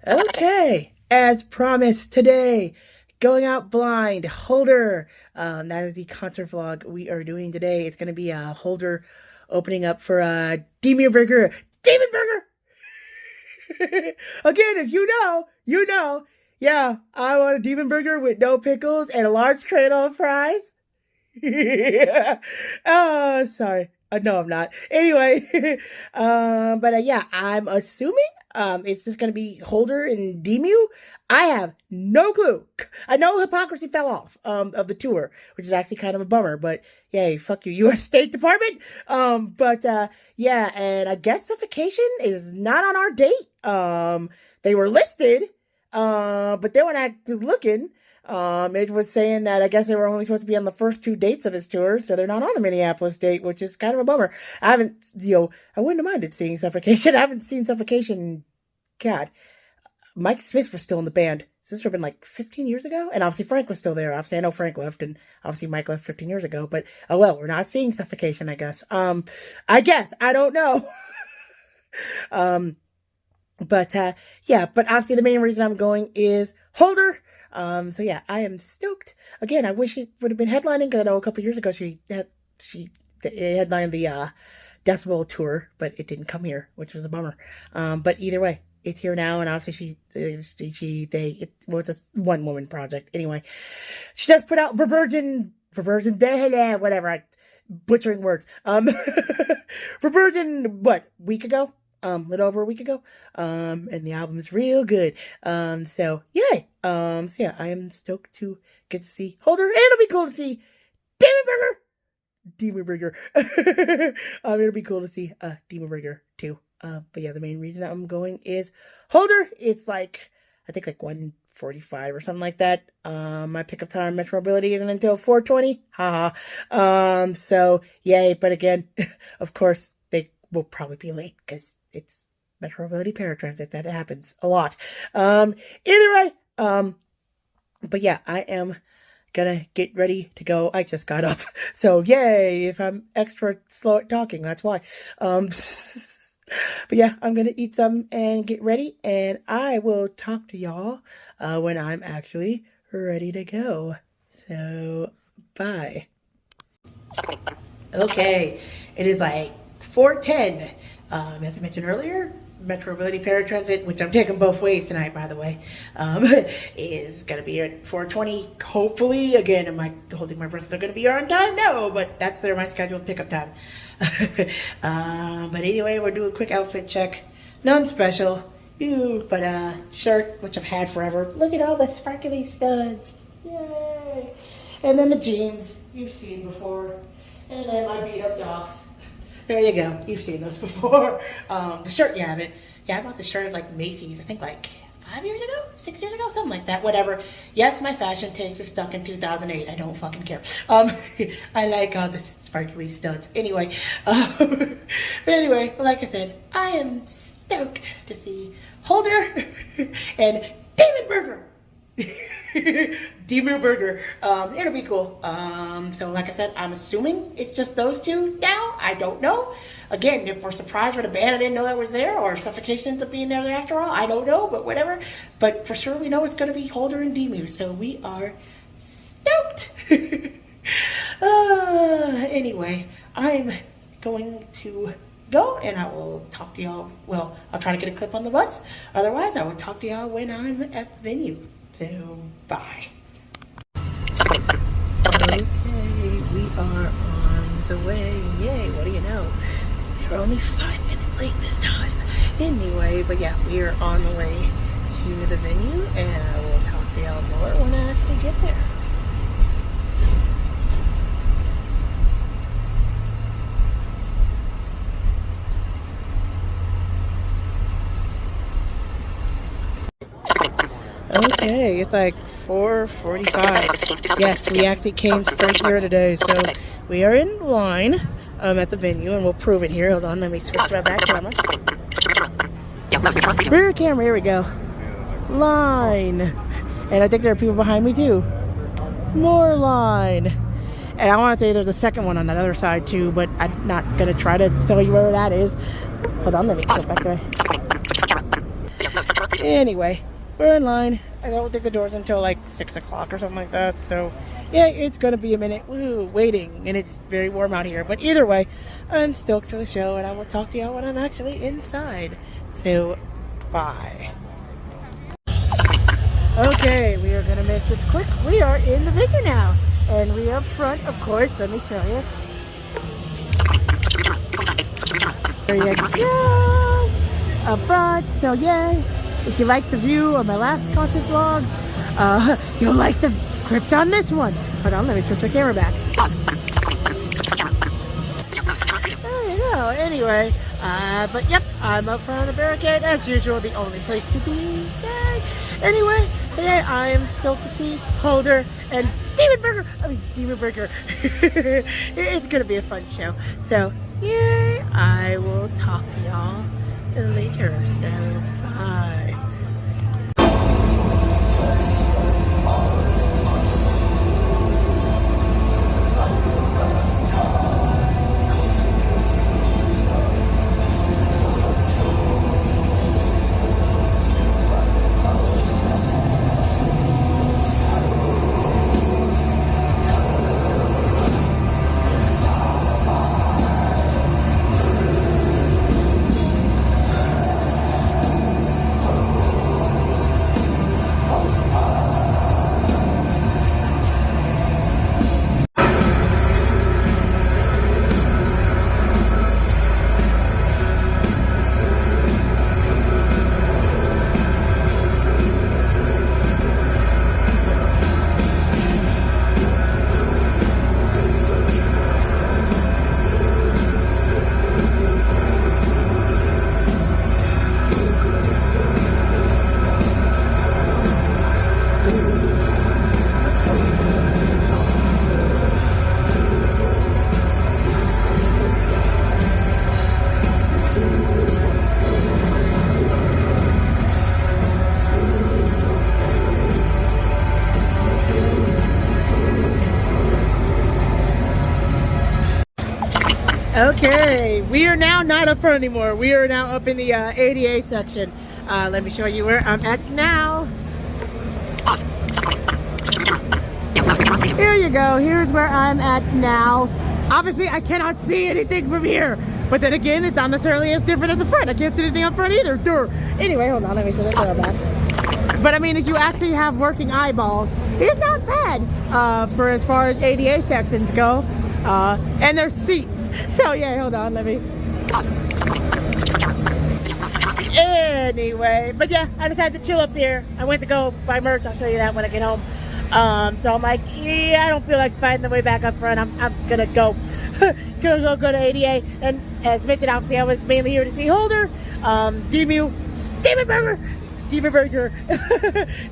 Okay, as promised today, going out blind, Hulder. That is the concert vlog we are doing today. It's going to be a Hulder opening up for Dimmu Borgir. Demon Burger! Again, if you know, you know. Yeah, I want a demon burger with no pickles and a large cradle of fries. Yeah. Oh, sorry. No, I'm not. Anyway, but yeah, I'm assuming it's just gonna be Hulder and Dimmu. I have no clue. I know Hypocrisy fell off of the tour, which is actually kind of a bummer. But yay, fuck you, U.S. State Department. Yeah, and I guess Suffocation is not on our date. They were listed, but then when I was looking, it was saying that I guess they were only supposed to be on the first two dates of his tour, so they're not on the Minneapolis date, which is kind of a bummer. I haven't, I wouldn't have minded seeing Suffocation. I haven't seen Suffocation, God. Mike Smith was still in the band. This would have been like 15 years ago, and obviously Frank was still there. Obviously, I know Frank left, and obviously Mike left 15 years ago, but oh well, we're not seeing Suffocation, I guess. I don't know. Yeah, but obviously the main reason I'm going is Hulder. So yeah, I am stoked. Again, I wish it would have been headlining, because I know a couple years ago she headlined the Decibel tour, but it didn't come here, which was a bummer. But either way, it's here now, and obviously it's a one woman project. Anyway, she does put out Revirgin, whatever. I butchering words. Revirgin, what, week ago? Little over a week ago. And the album is real good. So yay. So yeah, I am stoked to get to see Hulder, and it'll be cool to see Dimmu Borgir. It'll be cool to see Dimmu Borgir too. But yeah, the main reason I'm going is Hulder. It's like, I think like 1:45 or something like that. My pickup time Metro Mobility isn't until 4:20. Haha. So yay, but again, of course, they will probably be late because it's Metro Mobility paratransit. That happens a lot. Either way, but yeah, I am gonna get ready to go. I just got up, so yay! If I'm extra slow at talking, that's why. But yeah, I'm gonna eat some and get ready, and I will talk to y'all when I'm actually ready to go. So, bye. Okay, it is like 4:10. As I mentioned earlier, Metro Mobility Paratransit, which I'm taking both ways tonight, by the way, is going to be at 4:20. Hopefully, again, am I holding my breath? They're going to be here on time? No, but that's my scheduled pickup time. But anyway, we'll do a quick outfit check. None special. But shirt, which I've had forever. Look at all the sparkly studs. Yay! And then the jeans you've seen before. And then my beat up dogs. There you go. You've seen those before. The shirt, you haven't. Yeah, I bought the shirt at like Macy's, I think like 5 years ago, 6 years ago, something like that. Whatever. Yes, my fashion taste is stuck in 2008. I don't fucking care. I like all the sparkly studs. Anyway, like I said, I am stoked to see Hulder and Dimmu Borgir. Dimmu Borgir. It'll be cool. So like I said, I'm assuming it's just those two now. I don't know. Again, if we're surprised with a band I didn't know that was there, or Suffocation ends up being there after all, I don't know, but whatever. But for sure we know it's going to be Hulder and Dimmu, so we are stoked. Anyway, I'm going to go, and I will talk to y'all. Well, I'll try to get a clip on the bus. Otherwise, I will talk to y'all when I'm at the venue. So, bye. Okay, we are on the way. Yay, what do you know? We're only 5 minutes late this time. Anyway, but yeah, we are on the way to the venue, and I will talk to y'all more when I actually get there. Okay, it's like 4:45. Yes, we actually came straight here today, so we are in line at the venue, and we'll prove it here. Hold on, let me switch my back camera. Rear camera, here we go. Line. And I think there are people behind me too. More line. And I want to say there's a second one on that other side too, but I'm not going to try to tell you where that is. Hold on, let me go back there. Anyway, we're in line. I don't think the door's until like 6 o'clock or something like that. So, yeah, it's going to be a minute. Woo, waiting. And it's very warm out here. But either way, I'm stoked for the show. And I will talk to y'all when I'm actually inside. So, bye. Okay, we are going to make this quick. We are in the venue now. And we up front, of course. Let me show you. There you go. Up front. So, yay. If you like the view of my last concert vlogs, you'll like the crypt on this one. Hold on, let me switch the camera back. There you go. Anyway, but yep, I'm up front of the barricade as usual, the only place to be. Yay. Anyway, today I am stoked to see Hulder and Dimmu Borgir. It's gonna be a fun show. So, yay! I will talk to y'all later. So, bye. Okay, we are now not up front anymore. We are now up in the ADA section. Let me show you where I'm at now. Here you go. Here's where I'm at now. Obviously, I cannot see anything from here. But then again, it's not necessarily as different as the front. I can't see anything up front either. Durr. Anyway, hold on. Let me see this back. But I mean, if you actually have working eyeballs, it's not bad for as far as ADA sections go. And there's seats. So yeah, hold on, let me. Anyway, but yeah, I decided to chill up here. I went to go buy merch. I'll show you that when I get home. So I'm like, yeah, I don't feel like fighting the way back up front. I'm gonna go, go to ADA. And as mentioned, obviously, I was mainly here to see Hulder. Dimmu Borgir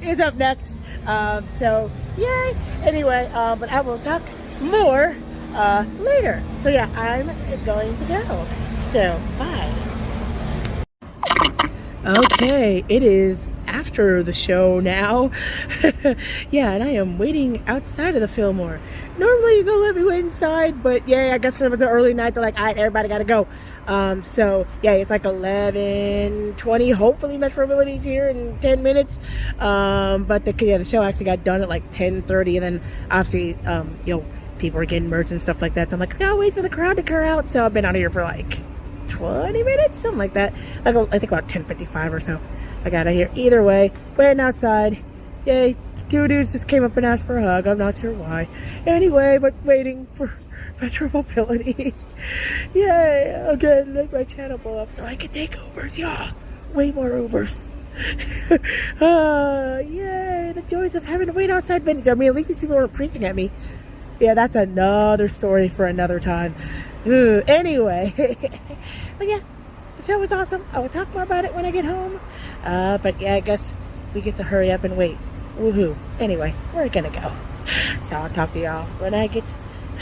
is up next. So yay. Anyway, but I will talk more later. So yeah, I'm going to go. So bye. Okay, it is after the show now. Yeah, and I am waiting outside of the Fillmore. Normally they'll let me wait inside, but yeah, I guess it was an early night. They're like, all right, everybody gotta go. So yeah, it's like 11:20. Hopefully Metrobility's here in 10 minutes. But the show actually got done at like 10:30, and then obviously people are getting merch and stuff like that. So I'm like, I'll wait for the crowd to clear out. So I've been out here for like 20 minutes, something like that. Like, I think about 10:55 or so. I got out here. Either way, waiting outside. Yay. Two dudes just came up and asked for a hug. I'm not sure why. Anyway, but waiting for Metromobility. Yay. I'm gonna make my channel blow up so I can take Ubers, y'all. Way more Ubers. Yay. The joys of having to wait outside venues. I mean, at least these people weren't preaching at me. Yeah, that's another story for another time. Anyway. But yeah, the show was awesome. I will talk more about it when I get home. But yeah, I guess we get to hurry up and wait. Woohoo. Anyway, we're gonna go. So I'll talk to y'all when I get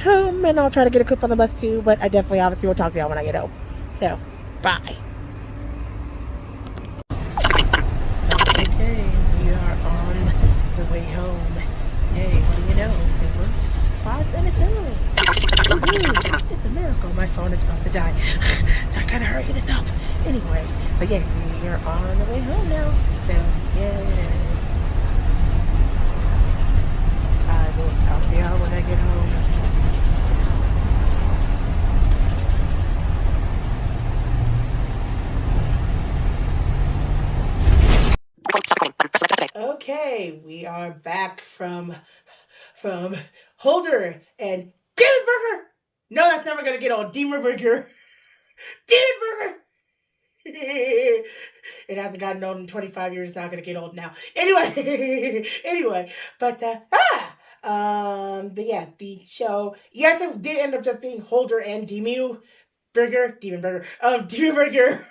home, and I'll try to get a clip on the bus too, but I definitely obviously will talk to y'all when I get home. So, bye. Okay, we are on the way home. Hey, what do you know? We're 5 minutes early. Woohoo. It's a miracle. My phone is about to die. So I gotta hurry this up. Anyway, but yeah, we are on the way home now. So Okay, we are back from Hulder and Dimmu Borgir. No, that's never gonna get old. Dimmu Borgir. Dimmu Borgir. It hasn't gotten old in 25 years. It's not gonna get old now. Anyway, but but yeah, the show. Yes, it did end up just being Hulder and Dimmu Borgir.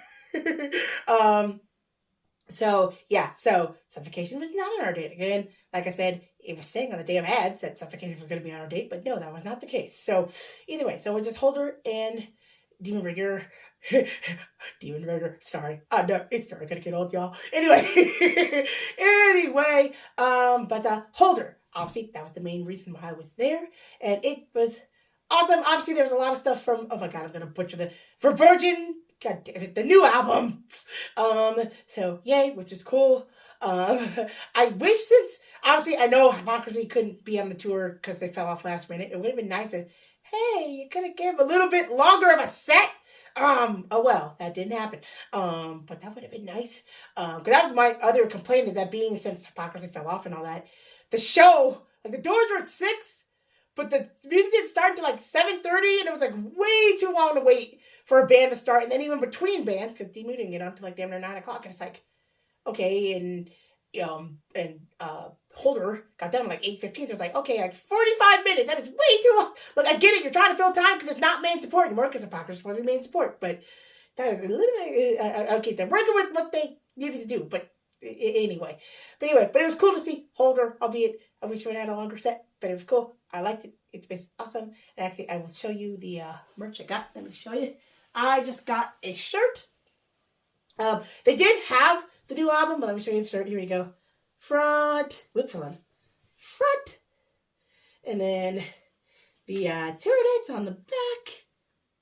So yeah, so suffocation was not on our date again. Like I said, it was saying on the damn ads that suffocation was going to be on our date, but no, that was not the case. So either way, so we just Hulder and Dimmu Borgir. Dimmu Borgir. Sorry, no, it's never gonna get old, y'all. Anyway, but Hulder. Obviously, that was the main reason why I was there, and it was awesome. Obviously, there was a lot of stuff from. Oh my god, I'm gonna butcher the for Virgin. God damn it, the new album. So yay, which is cool. I wish, since obviously I know Hypocrisy couldn't be on the tour because they fell off last minute. It would have been nice if, hey, you could have given a little bit longer of a set. Oh well, that didn't happen. But that would have been nice. Because that was my other complaint, is that being, since Hypocrisy fell off and all that, the show, like the doors were at 6, but the music didn't start until like 7:30, and it was like way too long to wait for a band to start. And then even between bands, because Dimmu didn't get on until like damn near 9 o'clock, and it's like, okay, and Hulder got done at like 8:15, so it's like, okay, like 45 minutes, that is way too long. Look, I get it, you're trying to fill time because it's not main support anymore, because Hypocrisy is supposed to be main support, but that is a little bit, okay, they're working with what they needed to do, but anyway, but it was cool to see Hulder, albeit I wish we had a longer set, but it was cool. I liked it. It's been awesome. And actually, I will show you the merch I got. Let me show you. I just got a shirt. They did have the new album. Let me show you the shirt. Here we go. Front. Look for them. Front. And then the tour dates on the back.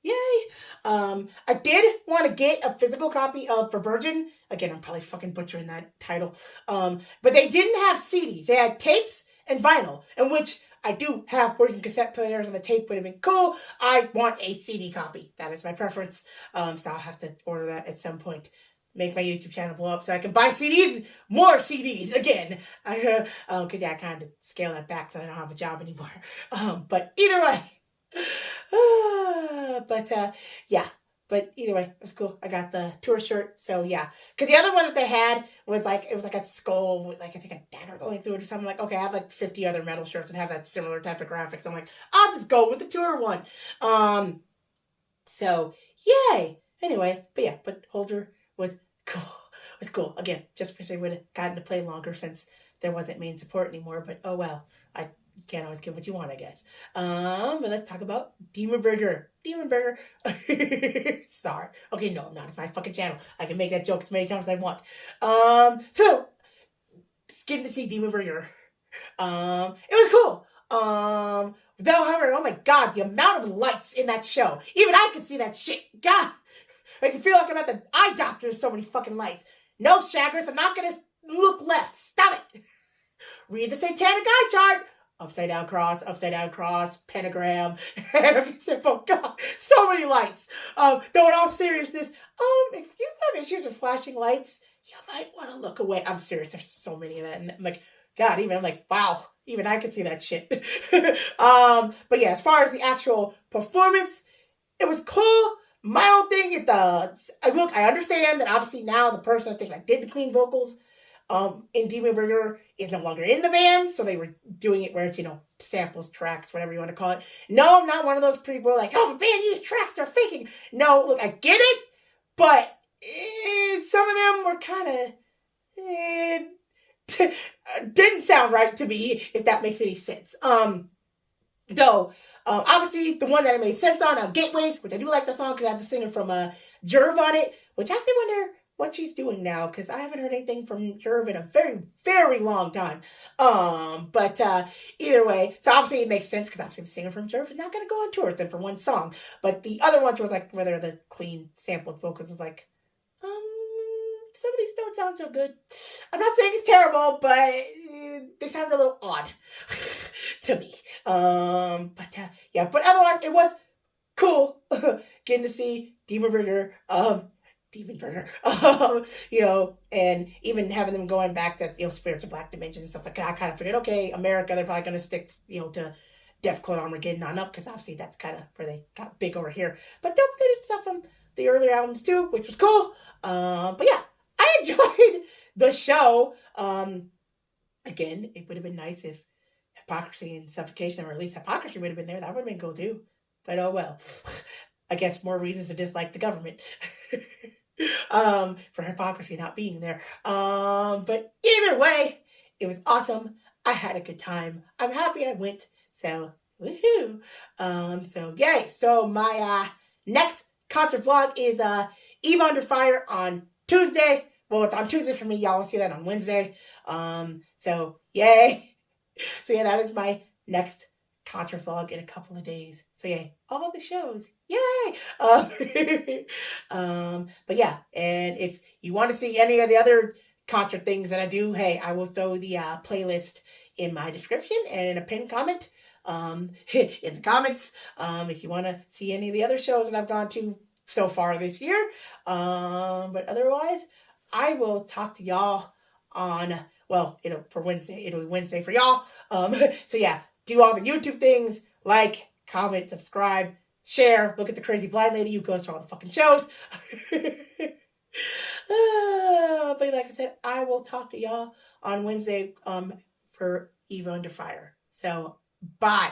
Yay. I did want to get a physical copy of For Virgin. Again, I'm probably fucking butchering that title. But they didn't have CDs. They had tapes and vinyl, in which I do have working cassette players, and the tape would have been cool. I want a CD copy. That is my preference. So I'll have to order that at some point. Make my YouTube channel blow up so I can buy CDs, more CDs again. Because I kind of scale that back so I don't have a job anymore. But either way. But either way, it was cool. I got the tour shirt, so yeah. Because the other one that they had was like, it was like a skull with like, I think a dagger going through it or something. Like, okay, I have like 50 other metal shirts that have that similar type of graphics. I'm like, I'll just go with the tour one. So yay. Anyway, but Hulder was cool. It was cool. Again, just wish I would have gotten to play longer since there wasn't main support anymore. But oh well, you can't always get what you want, I guess. But let's talk about Dimmu Borgir. Dimmu Borgir. Sorry. Okay, no, not. It's my fucking channel. I can make that joke as many times as I want. So just getting to see Dimmu Borgir. It was cool. However, oh my god, the amount of lights in that show. Even I could see that shit. God, I can feel like I'm at the eye doctor. There's so many fucking lights. No, Shaggers, I'm not gonna look left. Stop it. Read the Satanic Eye chart. Upside down cross, pentagram, oh god, so many lights. Though in all seriousness, if you have issues with flashing lights, you might want to look away. I'm serious, there's so many of that, and I'm like, god, I'm like, wow, even I could see that shit. But yeah, as far as the actual performance, it was cool. My own thing is I understand that obviously now the person I think that did the clean vocals in Dimmu Borgir is no longer in the band, so they were doing it where it's, samples, tracks, whatever you want to call it. No, I'm not one of those people like, oh, if a band used tracks, they're faking. No, look, I get it, but some of them were kind of didn't sound right to me, if that makes any sense. Obviously, the one that I made sense on, Gateways, which I do like the song because I had the singer from Jerv on it, which I actually wonder what she's doing now, because I haven't heard anything from Jerv in a very, very long time. But either way, so obviously it makes sense, because obviously the singer from Jerv is not going to go on tour with them for one song. But the other ones were like, whether the clean sampled vocals is like, some of these don't sound so good. I'm not saying it's terrible, but they sound a little odd to me. But otherwise it was cool getting to see Dimmu Borgir. Demon Burger. And even having them going back to, spiritual black dimension and stuff like that, I kind of figured, okay, America, they're probably going to stick, to Def Code Armageddon on up, because obviously that's kind of where they got big over here. But nope, they did stuff from the earlier albums too, which was cool. But yeah, I enjoyed the show. Again, it would have been nice if Hypocrisy and Suffocation, or at least Hypocrisy would have been there. That would have been cool too. But oh well. I guess more reasons to dislike the government. For Hypocrisy not being there. But either way, it was awesome. I had a good time. I'm happy I went. So, woohoo. So yay. So my next concert vlog is Eve Under Fire on Tuesday. Well, it's on Tuesday for me. Y'all will see that on Wednesday. So yay. So yeah, that is my next concert vlog in a couple of days. So yay, all the shows. Yay. But yeah, and if you want to see any of the other concert things that I do, hey, I will throw the playlist in my description and in a pinned comment. In the comments, if you want to see any of the other shows that I've gone to so far this year. But otherwise, I will talk to y'all on, well, for Wednesday. It'll be Wednesday for y'all. So yeah, do all the YouTube things, like, comment, subscribe, share, look at the crazy blind lady who goes to all the fucking shows. But like I said, I will talk to y'all on Wednesday for Eve Under Fire. So, bye.